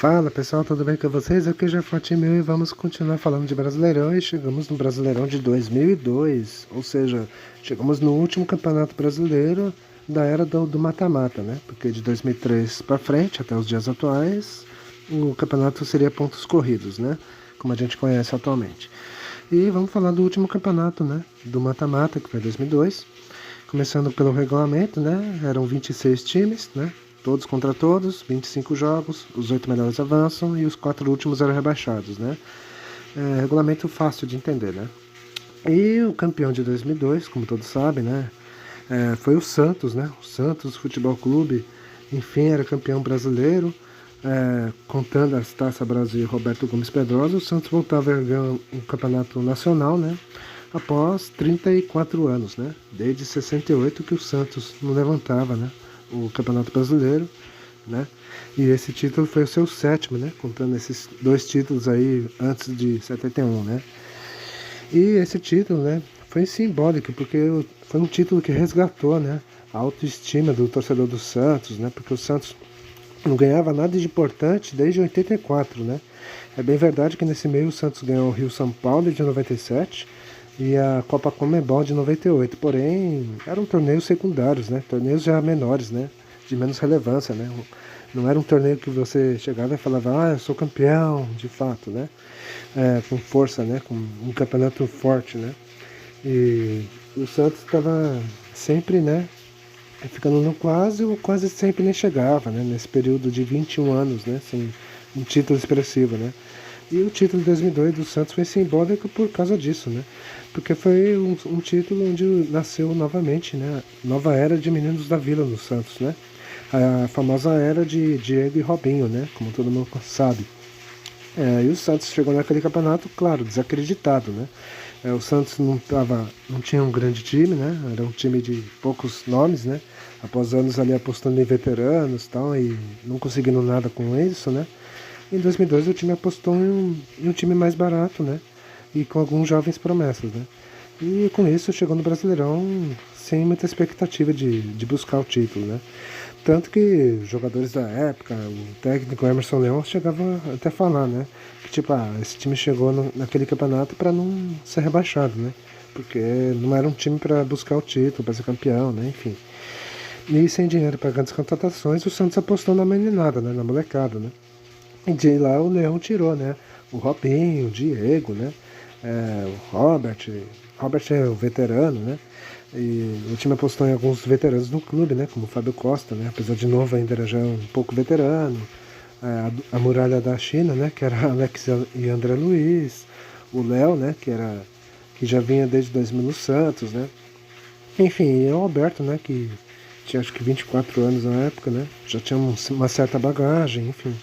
Fala pessoal, tudo bem com vocês? Aqui já é Fatimil e vamos continuar falando de Brasileirão e chegamos no Brasileirão de 2002, ou seja, chegamos no último campeonato brasileiro da era do mata-mata, né? Porque de 2003 para frente, até os dias atuais, o campeonato seria pontos corridos, né? Como a gente conhece atualmente. E vamos falar do último campeonato, né? Do mata-mata, que foi 2002. Começando pelo regulamento, né? Eram 26 times, né? Todos contra todos, 25 jogos, os 8 melhores avançam e os 4 últimos eram rebaixados, né? Regulamento fácil de entender, né? E o campeão de 2002, como todos sabem, né? Foi o Santos, né? O Santos Futebol Clube, enfim, era campeão brasileiro. Contando as Taça Brasil e Roberto Gomes Pedrosa, o Santos voltava a erguer um campeonato nacional, né? Após 34 anos, né? Desde 68 que o Santos não levantava, né? O Campeonato Brasileiro, né? E esse título foi o seu sétimo, né? Contando esses dois títulos aí antes de 71, né? E esse título, né? Foi simbólico porque foi um título que resgatou, né? A autoestima do torcedor do Santos, né? Porque o Santos não ganhava nada de importante desde 84, né? É bem verdade que nesse meio o Santos ganhou o Rio-São Paulo de 97 e a Copa Conmebol de 98, porém eram torneios secundários, né? Torneios já menores, né? De menos relevância, né? Não era um torneio que você chegava e falava, eu sou campeão, de fato, né? Com força, né? Com um campeonato forte, né? E o Santos estava sempre, né? Ficando no quase ou quase sempre nem chegava, né? Nesse período de 21 anos, né? Sem um título expressivo, né? E o título de 2002 do Santos foi simbólico por causa disso, né? Porque foi um título onde nasceu novamente, né? Nova era de meninos da Vila no Santos, né? A famosa era de Diego e Robinho, né? Como todo mundo sabe. E o Santos chegou naquele campeonato, claro, desacreditado, né? O Santos não tinha um grande time, né? Era um time de poucos nomes, né? Após anos ali apostando em veteranos e tal, e não conseguindo nada com isso, né? Em 2002 o time apostou em um time mais barato, né? E com alguns jovens promessas, né? E com isso chegou no Brasileirão sem muita expectativa de buscar o título, né? Tanto que os jogadores da época, o técnico Emerson Leão chegava até a falar, né? Que tipo, esse time chegou naquele campeonato para não ser rebaixado, né? Porque não era um time para buscar o título, para ser campeão, né? Enfim. E sem dinheiro para grandes contratações, o Santos apostou na meninada, né? Na molecada, né? E de lá o Leão tirou, né? O Robinho, o Diego, né? O Robert é o veterano, né? E o time apostou em alguns veteranos no clube, né? Como o Fábio Costa, né? Apesar de novo ainda era já um pouco veterano. A muralha da China, né? Que era Alex e André Luiz. O Léo, né? Que já vinha desde 2000 no Santos, né? Enfim, e o Alberto, né? Que tinha acho que 24 anos na época, né? Já tinha uma certa bagagem, enfim.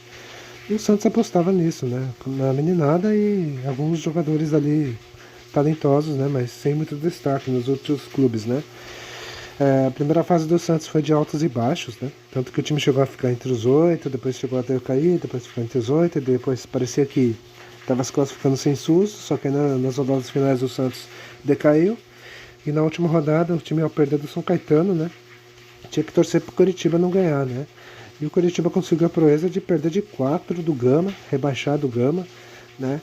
E o Santos apostava nisso, né? Na meninada e alguns jogadores ali talentosos, né? Mas sem muito destaque nos outros clubes, né? A primeira fase do Santos foi de altos e baixos, né? Tanto que o time chegou a ficar entre os 8, depois chegou até cair, depois ficou entre os 8, e depois parecia que estava se classificando sem susto, só que nas rodadas finais o Santos decaiu. E na última rodada, o time ao perder do São Caetano, né? Tinha que torcer pro Coritiba não ganhar, né? E o Coritiba conseguiu a proeza de perder de 4 do Gama, rebaixar do Gama, né?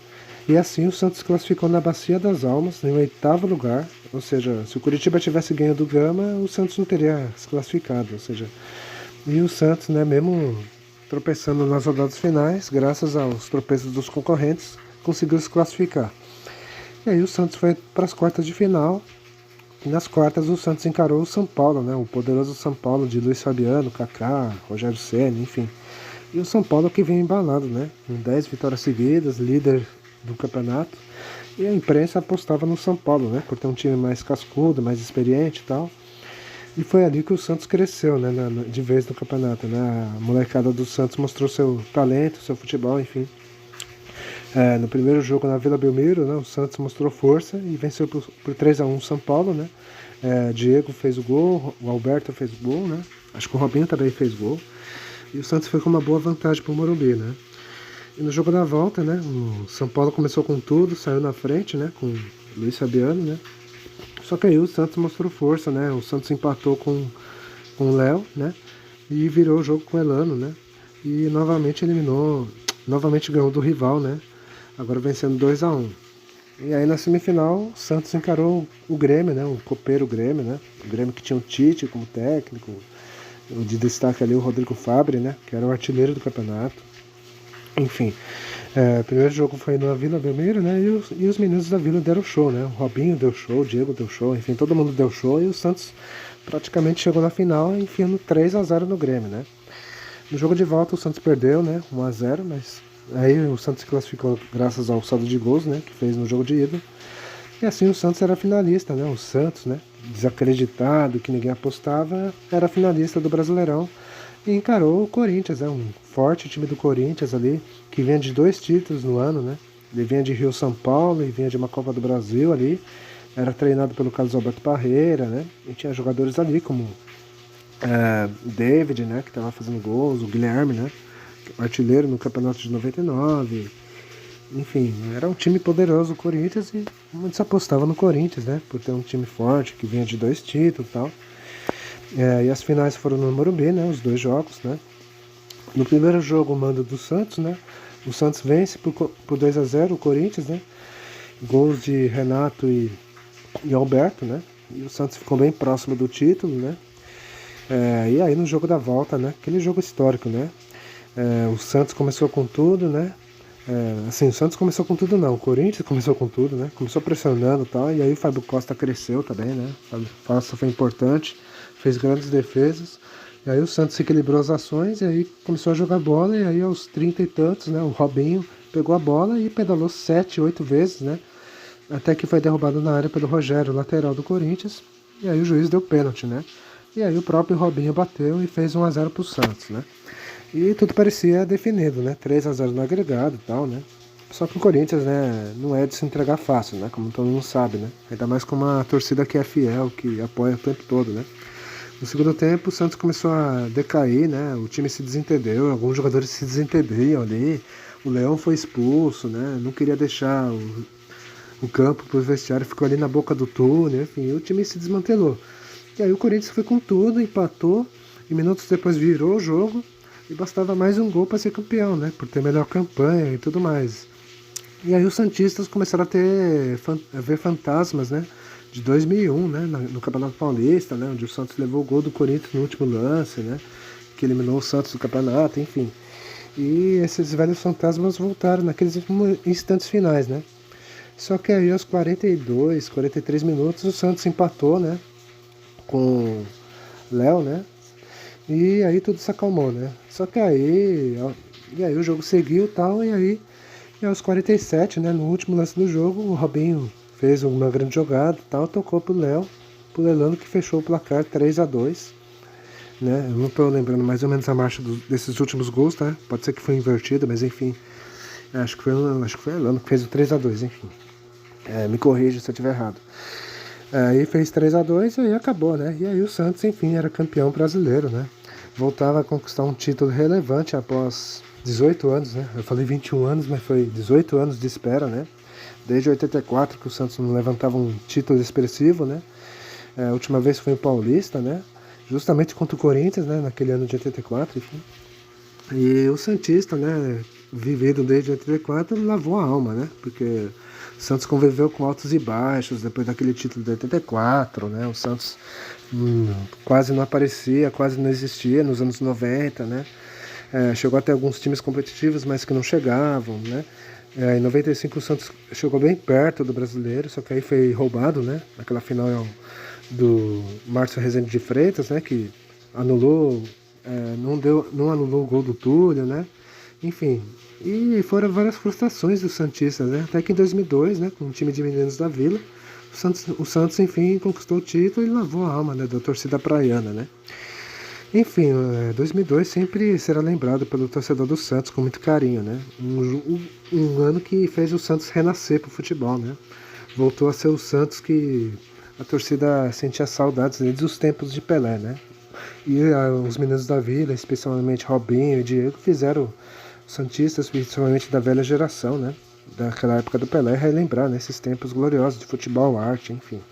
E assim o Santos classificou na Bacia das Almas, em 8º lugar. Ou seja, se o Coritiba tivesse ganho do Gama, o Santos não teria se classificado. Ou seja, e o Santos, né, mesmo tropeçando nas rodadas finais, graças aos tropeços dos concorrentes, conseguiu se classificar. E aí o Santos foi para as quartas de final. E nas quartas o Santos encarou o São Paulo, né? O poderoso São Paulo de Luiz Fabiano, Kaká, Rogério Ceni, enfim. E o São Paulo que vem embalado, né? Com 10 vitórias seguidas, líder do campeonato. E a imprensa apostava no São Paulo, né? Por ter um time mais cascudo, mais experiente e tal. E foi ali que o Santos cresceu, né? De vez no campeonato, né? A molecada do Santos mostrou seu talento, seu futebol, enfim. No primeiro jogo na Vila Belmiro, né, o Santos mostrou força e venceu por 3-1 o São Paulo, né? Diego fez o gol, o Alberto fez o gol, né? Acho que o Robinho também fez gol. E o Santos foi com uma boa vantagem para o Morumbi, né? E no jogo da volta, né? O São Paulo começou com tudo, saiu na frente, né? Com o Luiz Fabiano, né? Só que aí o Santos mostrou força, né? O Santos empatou com o Léo, né? E virou o jogo com o Elano, né? E novamente eliminou novamente ganhou do rival, né? Agora vencendo 2-1. E aí na semifinal, o Santos encarou o Grêmio, né? O copeiro Grêmio, né? O Grêmio que tinha o Tite como técnico, o de destaque ali o Rodrigo Fabre, né? Que era o artilheiro do campeonato. Enfim, o primeiro jogo foi na Vila Belmiro, né? E os meninos da Vila deram show, né? O Robinho deu show, o Diego deu show, enfim, todo mundo deu show. E o Santos praticamente chegou na final enfiando 3-0 no Grêmio, né? No jogo de volta o Santos perdeu, né? 1-0, mas aí o Santos se classificou graças ao saldo de gols, né? Que fez no jogo de ida. E assim o Santos era finalista, né? O Santos, né? Desacreditado, que ninguém apostava, era finalista do Brasileirão. E encarou o Corinthians, né? Um forte time do Corinthians ali, que vinha de 2 títulos no ano, né? Ele vinha de Rio São Paulo e vinha de uma Copa do Brasil ali. Era treinado pelo Carlos Alberto Parreira, né? E tinha jogadores ali como o David, né? Que estava fazendo gols, o Guilherme, né? Artilheiro no campeonato de 99. Enfim, era um time poderoso o Corinthians e muitos apostavam no Corinthians, né? Por ter um time forte que vinha de 2 títulos e tal. E as finais foram no Morumbi, né? Os 2 jogos, né? No primeiro jogo, o mando do Santos, né? O Santos vence por 2-0 o Corinthians, né? Gols de Renato e Alberto, né? E o Santos ficou bem próximo do título, né? E aí no jogo da volta, né? Aquele jogo histórico, né? O Santos começou com tudo, né? Assim, o Santos começou com tudo não, o Corinthians começou com tudo, né? Começou pressionando e tal, e aí o Fábio Costa cresceu também, né? O Fábio Costa foi importante, fez grandes defesas, e aí o Santos equilibrou as ações, e aí começou a jogar bola, e aí aos 30 e tantos, né? O Robinho pegou a bola e pedalou 7, 8 vezes, né? Até que foi derrubado na área pelo Rogério, lateral do Corinthians, e aí o juiz deu pênalti, né? E aí o próprio Robinho bateu e fez 1-0 pro Santos, né? E tudo parecia definido, né? 3-0 no agregado e tal, né? Só que o Corinthians, né, não é de se entregar fácil, né? Como todo mundo sabe, né? Ainda mais com uma torcida que é fiel, que apoia o tempo todo, né? No segundo tempo, o Santos começou a decair, né? O time se desentendeu, alguns jogadores se desentendiam ali. O Leão foi expulso, né? Não queria deixar o campo para o vestiário, ficou ali na boca do túnel, enfim, o time se desmantelou. E aí o Corinthians foi com tudo, empatou, e minutos depois virou o jogo, e bastava mais um gol para ser campeão, né? Por ter melhor campanha e tudo mais. E aí os santistas começaram a ver fantasmas, né? De 2001, né? No Campeonato Paulista, né? Onde o Santos levou o gol do Corinthians no último lance, né? Que eliminou o Santos do campeonato, enfim. E esses velhos fantasmas voltaram naqueles instantes finais, né? Só que aí aos 42, 43 minutos o Santos empatou, né? Com Léo, né? E aí tudo se acalmou, né? Só que aí o jogo seguiu e tal, e aos 47, né, no último lance do jogo, o Robinho fez uma grande jogada e tal, tocou pro Lelano que fechou o placar 3-2, né? Eu não tô lembrando mais ou menos a marcha desses últimos gols, tá? Pode ser que foi invertida, mas enfim, acho que foi o Lelano que fez o 3-2, enfim. Me corrija se eu estiver errado. Aí fez 3-2 e aí acabou, né? E aí o Santos, enfim, era campeão brasileiro, né? Voltava a conquistar um título relevante após 18 anos, né? Eu falei 21 anos, mas foi 18 anos de espera, né? Desde 84 que o Santos não levantava um título expressivo, né? A última vez foi o Paulista, né? Justamente contra o Corinthians, né? Naquele ano de 84, enfim. E o Santista, né? Vivido desde 84, lavou a alma, né? Porque o Santos conviveu com altos e baixos depois daquele título de 84, né? O Santos quase não aparecia, quase não existia nos anos 90, né? Chegou até alguns times competitivos, mas que não chegavam, né? Em 95 o Santos chegou bem perto do brasileiro, só que aí foi roubado, né? Naquela final do Márcio Rezende de Freitas, né? Que anulou, não anulou o gol do Túlio, né? Enfim, e foram várias frustrações dos santistas, né? Até que em 2002, né? Com o time de meninos da Vila, o Santos enfim conquistou o título e lavou a alma, né? Da torcida praiana, né? Enfim, 2002 sempre será lembrado pelo torcedor do Santos com muito carinho, né? Um ano que fez o Santos renascer pro futebol, né? Voltou a ser o Santos que a torcida sentia saudades desde os tempos de Pelé, né? E os meninos da Vila, especialmente Robinho e Diego, fizeram os santistas, principalmente da velha geração, né? Daquela época do Pelé, relembrar, né? Esses tempos gloriosos de futebol, arte, enfim.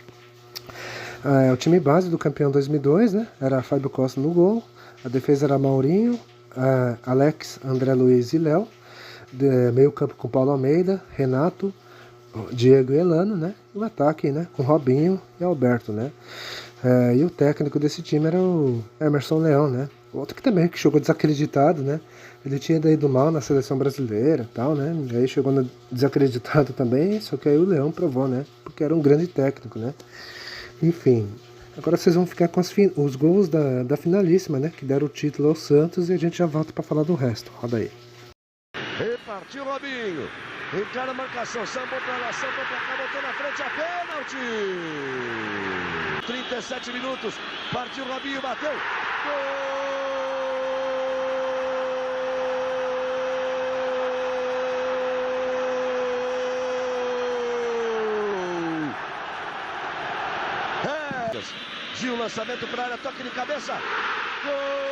O time base do campeão 2002, né? Era Fábio Costa no gol, a defesa era Maurinho, Alex, André Luiz e Léo. Meio campo com Paulo Almeida, Renato, Diego e Elano, né? E o ataque, né? Com Robinho e Alberto, né? E o técnico desse time era o Emerson Leão, né? Outro que também que chegou desacreditado, né? Ele tinha ido mal na seleção brasileira e tal, né? E aí chegou desacreditado também, só que aí o Leão provou, né? Porque era um grande técnico, né? Enfim, agora vocês vão ficar com os gols da finalíssima, né? Que deram o título ao Santos e a gente já volta para falar do resto. Roda aí. Repartiu Robinho. Encara a marcação. Sambou pra lá, sambou pra cá, botou na frente a pênalti. 37 minutos. Partiu Robinho, bateu. Gol! Gil, lançamento para a área, toque de cabeça. Gol!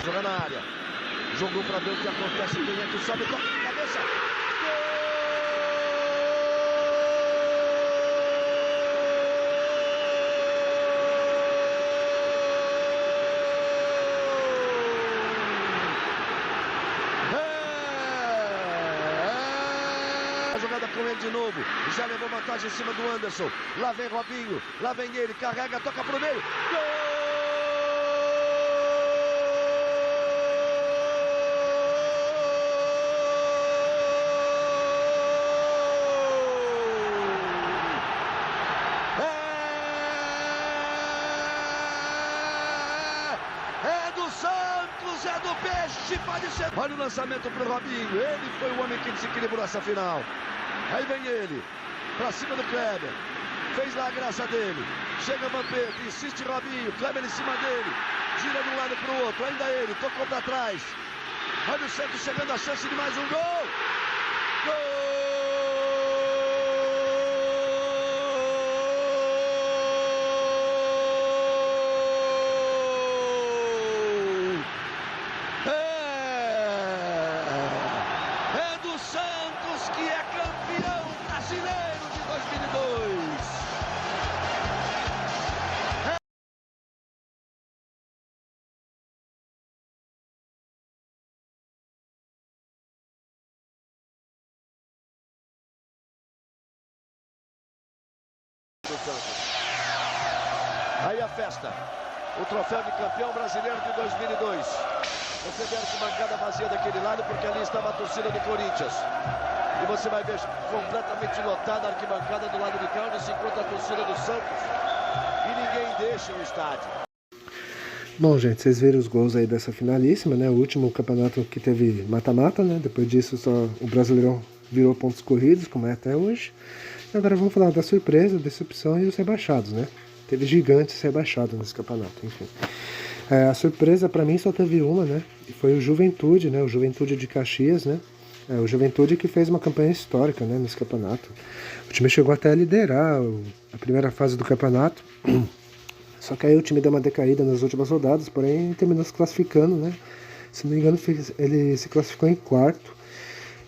Joga na área. Jogou para ver o que acontece. Quem é que sobe? Toque de cabeça. A jogada com ele de novo. Já levou vantagem em cima do Anderson. Lá vem Robinho. Lá vem ele. Carrega, toca pro meio. Gol! Santos, é do Peixe, pode ser. Olha o lançamento pro Robinho. Ele foi o homem que desequilibrou essa final. Aí vem ele, pra cima do Kleber. Fez lá a graça dele. Chega Vampeta, insiste Robinho. Kleber em cima dele. Gira de um lado pro outro. Ainda ele, tocou pra trás. Olha o Santos chegando a chance de mais um gol. Gol! Santos, que é campeão brasileiro de 2002. Aí a festa, o troféu de campeão brasileiro de 2002. Você vê a arquibancada vazia daquele lado, porque ali estava a torcida do Corinthians. E você vai ver completamente lotada a arquibancada do lado de cá, onde se encontra a torcida do Santos. E ninguém deixa o estádio. Bom, gente, vocês viram os gols aí dessa finalíssima, né? O último campeonato que teve mata-mata, né? Depois disso só o Brasileirão virou pontos corridos, como é até hoje. E agora vamos falar da surpresa, decepção e os rebaixados, né? Teve gigantes rebaixados nesse campeonato, enfim. A surpresa para mim só teve uma, né? E foi o Juventude, né? O Juventude de Caxias, né? O Juventude que fez uma campanha histórica, né? Nesse campeonato. O time chegou até a liderar a primeira fase do campeonato. Só que aí o time deu uma decaída nas últimas rodadas, porém terminou se classificando, né? Se não me engano, ele se classificou em quarto.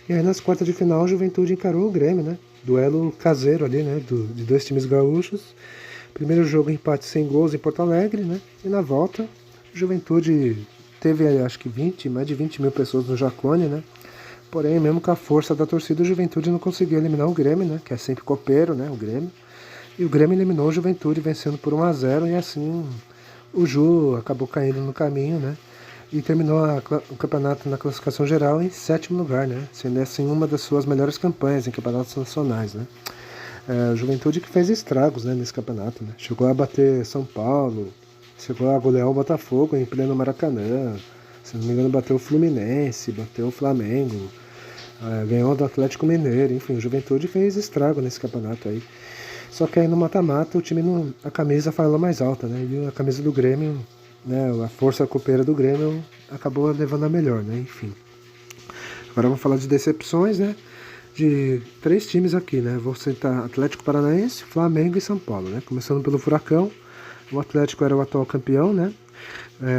E aí nas quartas de final, o Juventude encarou o Grêmio, né? Duelo caseiro ali, né? De dois times gaúchos. Primeiro jogo, empate sem gols em Porto Alegre, né? E na volta, Juventude teve, acho que mais de 20 mil pessoas no Jacone, né? Porém, mesmo com a força da torcida, o Juventude não conseguiu eliminar o Grêmio, né? Que é sempre copeiro, né? O Grêmio. E o Grêmio eliminou o Juventude, vencendo por 1-0. E assim, o Ju acabou caindo no caminho, né? E terminou o campeonato na classificação geral em 7º lugar, né? Sendo assim uma das suas melhores campanhas em campeonatos nacionais, né? O Juventude que fez estragos, né, nesse campeonato, né? Chegou a bater São Paulo, chegou a golear o Botafogo em pleno Maracanã, se não me engano bateu o Fluminense, bateu o Flamengo, ganhou do Atlético Mineiro, enfim, o Juventude fez estrago nesse campeonato aí. Só que aí no mata-mata o time, a camisa falou mais alta, né? E a camisa do Grêmio, né, a força copeira do Grêmio acabou levando a melhor, né? Enfim. Agora vamos falar de decepções, né? De 3 times aqui, né? Vou citar Atlético Paranaense, Flamengo e São Paulo, né? Começando pelo Furacão, o Atlético era o atual campeão, né?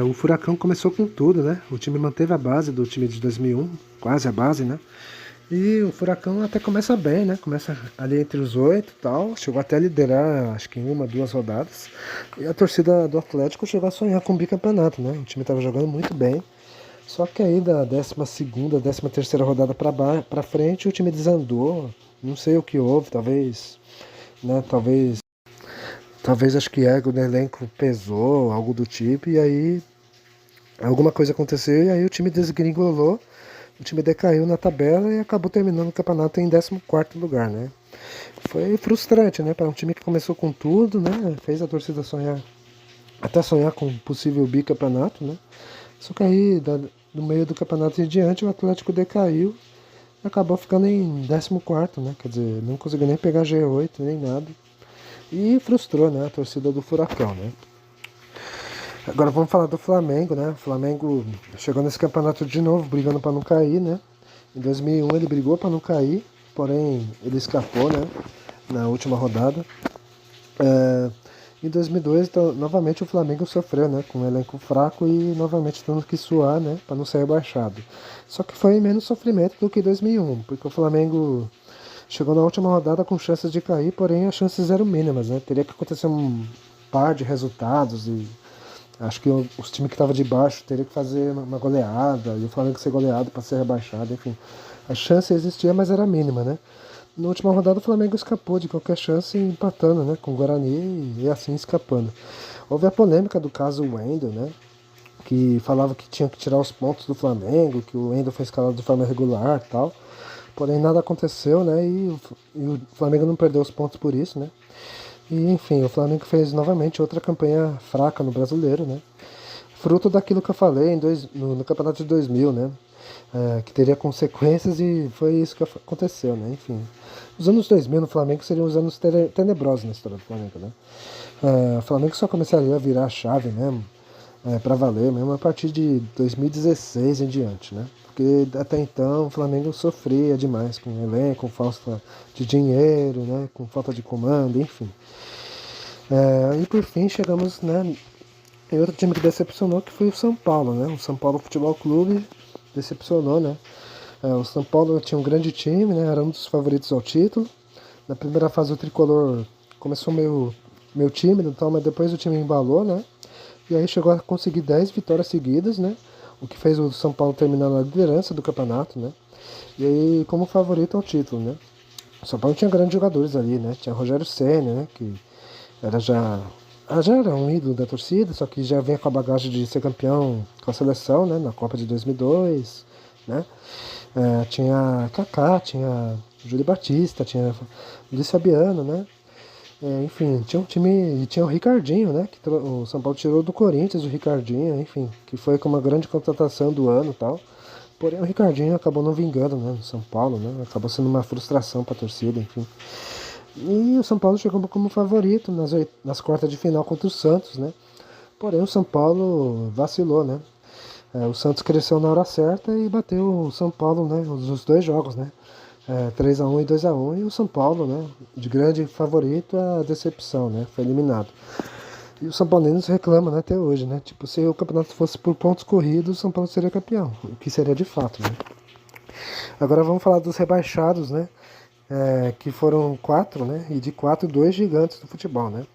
O Furacão começou com tudo, né? O time manteve a base do time de 2001, quase a base, né? E o Furacão até começa bem, né? Começa ali entre os 8 e tal. Chegou até a liderar, acho que em 1, 2 rodadas. E a torcida do Atlético chegou a sonhar com o bicampeonato, né? O time estava jogando muito bem. Só que aí da 12ª, 13ª rodada pra frente, o time desandou. Não sei o que houve, talvez, né? Talvez acho que ego do elenco pesou, algo do tipo. E aí alguma coisa aconteceu e aí o time desgringolou. O time decaiu na tabela e acabou terminando o campeonato em 14º lugar, né? Foi frustrante, né? Para um time que começou com tudo, né? Fez a torcida sonhar, até sonhar com um possível bicampeonato, né? Só que aí, no meio do campeonato em diante, o Atlético decaiu e acabou ficando em 14º, né? Quer dizer, não conseguiu nem pegar G8, nem nada. E frustrou, né? A torcida do Furacão, né? Agora vamos falar do Flamengo, né? O Flamengo chegou nesse campeonato de novo, brigando para não cair, né? Em 2001 ele brigou para não cair, porém ele escapou, né? Na última rodada. Em 2002, então, novamente o Flamengo sofreu, né? Com um elenco fraco e novamente tendo que suar, né? Para não ser rebaixado. Só que foi menos sofrimento do que 2001, porque o Flamengo chegou na última rodada com chances de cair, porém as chances eram mínimas, né? Teria que acontecer um par de resultados e acho que os times que estavam de baixo teriam que fazer uma goleada e o Flamengo ser goleado para ser rebaixado, enfim. A chance existia, mas era mínima, né? Na última rodada o Flamengo escapou de qualquer chance empatando, né? Com o Guarani e assim escapando. Houve a polêmica do caso Wendel, né? Que falava que tinha que tirar os pontos do Flamengo, que o Wendel foi escalado de forma regular e tal. Porém nada aconteceu, né? E o Flamengo não perdeu os pontos por isso, né? E enfim, o Flamengo fez novamente outra campanha fraca no Brasileiro, né? Fruto daquilo que eu falei no Campeonato de 2000, né? Que teria consequências e foi isso que aconteceu, né? Enfim, os anos 2000 no Flamengo seriam os anos tenebrosos na história do Flamengo, né? O Flamengo só começaria a virar a chave mesmo, para valer mesmo, a partir de 2016 em diante, né? Porque até então o Flamengo sofria demais com elenco, com falta de dinheiro, né? Com falta de comando, enfim. E por fim chegamos, né, em outro time que decepcionou, que foi o São Paulo, né? O São Paulo Futebol Clube decepcionou, né? O São Paulo tinha um grande time, né? Era um dos favoritos ao título. Na primeira fase o tricolor começou meio tímido, então, mas depois o time embalou, né? E aí chegou a conseguir 10 vitórias seguidas, né? O que fez o São Paulo terminar na liderança do campeonato, né? E aí como favorito ao título, né? O São Paulo tinha grandes jogadores ali, né? Tinha Rogério Ceni, né? Que já era um ídolo da torcida, só que já vinha com a bagagem de ser campeão com a seleção, né? Na Copa de 2002, né? Tinha Kaká, tinha Júlio Batista, tinha Luiz Fabiano, né? Enfim, tinha um time. E tinha o Ricardinho, né? Que o São Paulo tirou do Corinthians o Ricardinho, enfim, que foi com uma grande contratação do ano e tal. Porém o Ricardinho acabou não vingando, né? No São Paulo, né? Acabou sendo uma frustração para a torcida, enfim. E o São Paulo chegou como favorito nas quartas de final contra o Santos, né? Porém o São Paulo vacilou, né? O Santos cresceu na hora certa e bateu o São Paulo, né? Os dois jogos, né? 3-1 e 2-1, e o São Paulo, né? De grande favorito, a decepção, né? Foi eliminado. E os São Paulinos reclamam, né, até hoje, né? Tipo, se o campeonato fosse por pontos corridos, o São Paulo seria campeão, o que seria de fato, né? Agora vamos falar dos rebaixados, né? Que foram 4, né? E de 4, 2 gigantes do futebol, né?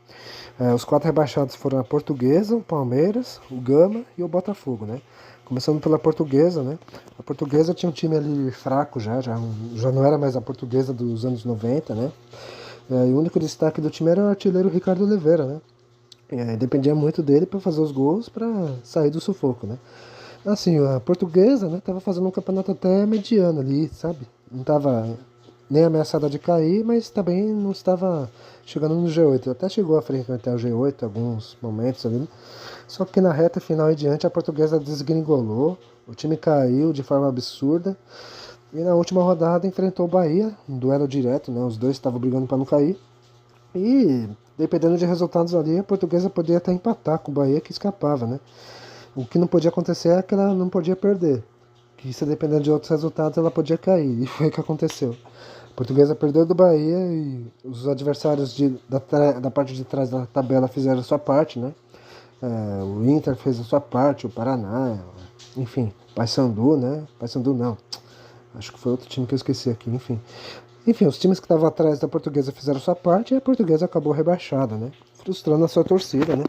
Os 4 rebaixados foram a Portuguesa, o Palmeiras, o Gama e o Botafogo, né? Começando pela Portuguesa, né? A Portuguesa tinha um time ali fraco já não era mais a Portuguesa dos anos 90, né? E o único destaque do time era o artilheiro Ricardo Oliveira, né? Dependia muito dele para fazer os gols, para sair do sufoco, né? Assim, a Portuguesa, né, tava fazendo um campeonato até mediano ali, sabe? Não tava nem ameaçada de cair, mas também não estava chegando no G8. Até chegou a frequentar o G8 em alguns momentos ali. Só que na reta final e diante a Portuguesa desgringolou, o time caiu de forma absurda. E na última rodada enfrentou o Bahia, um duelo direto, né? Os dois estavam brigando para não cair. E dependendo de resultados ali, a Portuguesa poderia até empatar com o Bahia, que escapava, né? O que não podia acontecer é que ela não podia perder. Que se dependendo de outros resultados ela podia cair. E foi o que aconteceu. A Portuguesa perdeu do Bahia e os adversários da parte de trás da tabela fizeram a sua parte, né? O Inter fez a sua parte, o Paraná, enfim, Paysandu, né? Paysandu não, acho que foi outro time que eu esqueci aqui, enfim. Enfim, os times que estavam atrás da Portuguesa fizeram sua parte e a Portuguesa acabou rebaixada, né? Frustrando a sua torcida, né?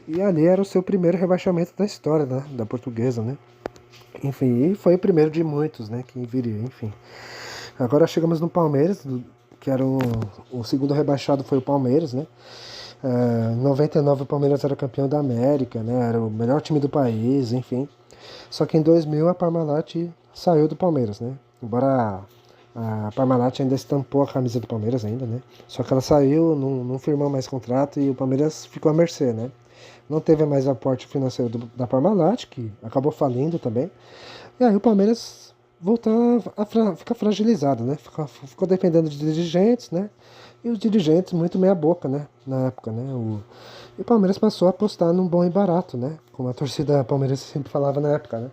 E ali era o seu primeiro rebaixamento da história, né? Da Portuguesa, né? Enfim, e foi o primeiro de muitos, né? Que viria, enfim. Agora chegamos no Palmeiras, que era o segundo rebaixado foi o Palmeiras, né? Em 99 o Palmeiras era campeão da América, né? Era o melhor time do país, enfim. Só que em 2000 a Parmalat saiu do Palmeiras, né? Embora a Parmalat ainda estampou a camisa do Palmeiras ainda, né? Só que ela saiu, não firmou mais contrato e o Palmeiras ficou à mercê, né? Não teve mais aporte financeiro da Parmalat, que acabou falindo também. E aí o Palmeiras voltou a ficar fragilizado, né? Ficou dependendo de dirigentes, né? E os dirigentes muito meia boca, né? Na época, né? E o Palmeiras passou a apostar num bom e barato, né? Como a torcida palmeirense sempre falava na época, né?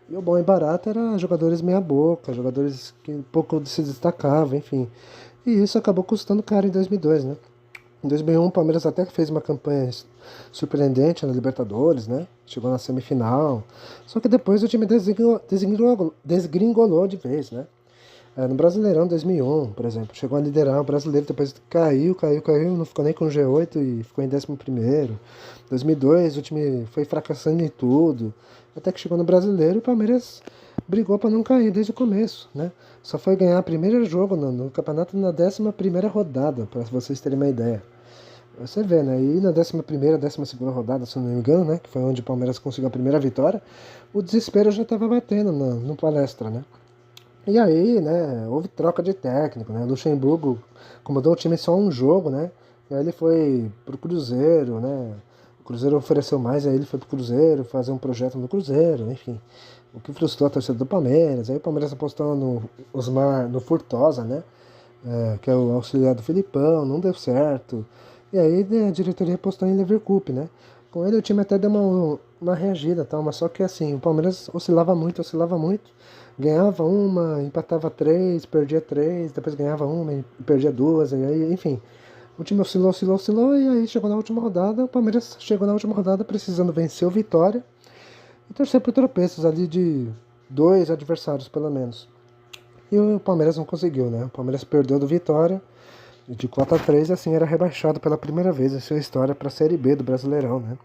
E o bom e barato era jogadores meia boca, jogadores que pouco se destacavam, enfim. E isso acabou custando caro em 2002, né? Em 2001 o Palmeiras até fez uma campanha surpreendente na Libertadores, né? Chegou na semifinal. Só que depois o time desgringolou de vez, né? No Brasileirão 2001, por exemplo, chegou a liderar o brasileiro, depois caiu, não ficou nem com o G8 e ficou em 11º. 2002 o time foi fracassando em tudo, até que chegou no brasileiro e o Palmeiras brigou para não cair desde o começo, né? Só foi ganhar o primeiro jogo no campeonato na 11ª rodada, para vocês terem uma ideia. Você vê, né? E na 11ª, 12ª rodada, se não me engano, né? Que foi onde o Palmeiras conseguiu a primeira vitória, o desespero já estava batendo no palestra, né? E aí, né, houve troca de técnico, né? Luxemburgo comandou o time só um jogo, né? E aí ele foi pro Cruzeiro, né? O Cruzeiro ofereceu mais, aí ele foi pro Cruzeiro fazer um projeto no Cruzeiro, enfim. O que frustrou a torcida do Palmeiras. Aí o Palmeiras apostou no Furtosa, né? Que é o auxiliar do Filipão, não deu certo. E aí né, a diretoria apostou em Leverkusen, né? Com ele o time até deu uma reagida, tal, mas só que assim, o Palmeiras oscilava muito. Ganhava uma, empatava 3, perdia 3, depois ganhava uma e perdia 2, e aí, enfim. O time oscilou, e aí chegou na última rodada, o Palmeiras chegou na última rodada precisando vencer o Vitória e torcer por tropeços ali de 2 adversários, pelo menos. E o Palmeiras não conseguiu, né? O Palmeiras perdeu do Vitória de 4-3 e assim era rebaixado pela primeira vez em sua história para a Série B do Brasileirão, né?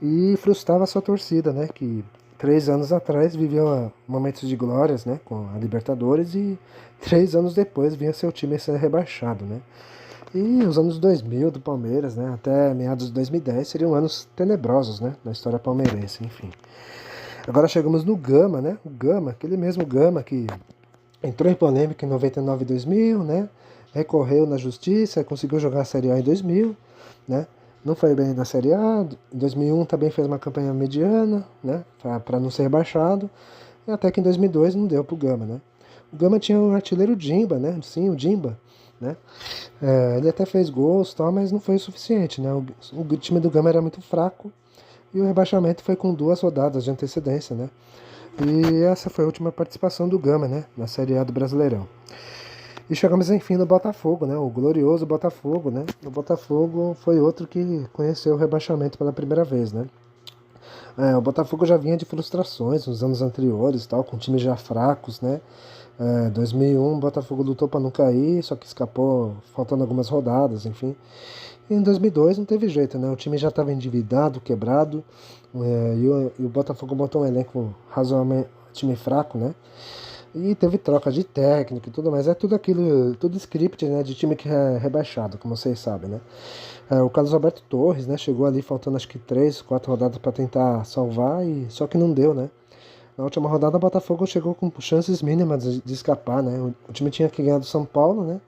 E frustrava a sua torcida, né? Que 3 anos atrás vivia momentos de glórias, né? Com a Libertadores e 3 anos depois vinha seu time ser rebaixado, né? E os anos 2000 do Palmeiras, né? Até meados de 2010 seriam anos tenebrosos, né? Na história palmeirense, enfim. Agora chegamos no Gama, né? O Gama, aquele mesmo Gama que entrou em polêmica em 99 e 2000, né? Recorreu na justiça, conseguiu jogar a Série A em 2000, né? Não foi bem na Série A, em 2001 também fez uma campanha mediana, né? Para não ser rebaixado, e até que em 2002 não deu pro Gama, né? O Gama tinha o artilheiro Dimba, né? Sim, o Dimba, né? Ele até fez gols, tal, mas não foi o suficiente, né? O time do Gama era muito fraco e o rebaixamento foi com 2 rodadas de antecedência, né? E essa foi a última participação do Gama, né? Na Série A do Brasileirão. E chegamos enfim no Botafogo, né? O glorioso Botafogo, né? O Botafogo foi outro que conheceu o rebaixamento pela primeira vez, né? O Botafogo já vinha de frustrações nos anos anteriores, tal, com times já fracos, né? 2001 o Botafogo lutou para não cair, só que escapou faltando algumas rodadas, enfim. E em 2002 não teve jeito, né? O time já estava endividado, quebrado, e o Botafogo botou um elenco razoavelmente time fraco, né? E teve troca de técnico e tudo mais. É tudo aquilo, tudo script, né? De time que é rebaixado, como vocês sabem, né? O Carlos Alberto Torres, né? Chegou ali faltando acho que 3, 4 rodadas para tentar salvar, e só que não deu, né? Na última rodada o Botafogo chegou com chances mínimas de escapar, né? O time tinha que ganhar do São Paulo, né?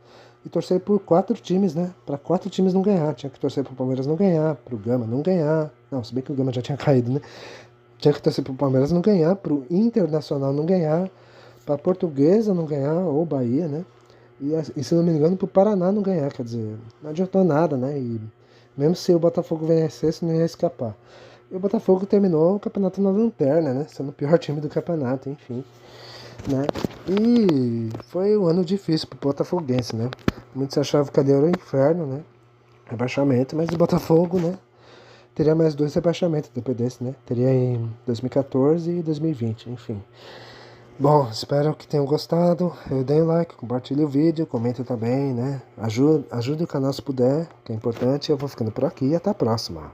E torcer por 4 times, né? Para 4 times não ganhar. Tinha que torcer pro Palmeiras não ganhar, pro Gama não ganhar. Não, se bem que o Gama já tinha caído, né? Tinha que torcer pro Palmeiras não ganhar, pro Internacional não ganhar, pra Portuguesa não ganhar, ou Bahia, né? E se não me engano, pro Paraná não ganhar, quer dizer, não adiantou nada, né? E mesmo se o Botafogo vencesse, não ia escapar. E o Botafogo terminou o campeonato na lanterna, né? Sendo o pior time do campeonato, enfim. Né? E foi um ano difícil pro Botafoguense, né? Muitos achavam que ali era o inferno, né? Rebaixamento, mas o Botafogo, né? teria mais 2 rebaixamentos depois desse, né? Teria em 2014 e 2020, enfim. Bom, espero que tenham gostado. Eu dei um like, compartilhe o vídeo, comenta também, né? Ajude o canal se puder, que é importante. Eu vou ficando por aqui e até a próxima.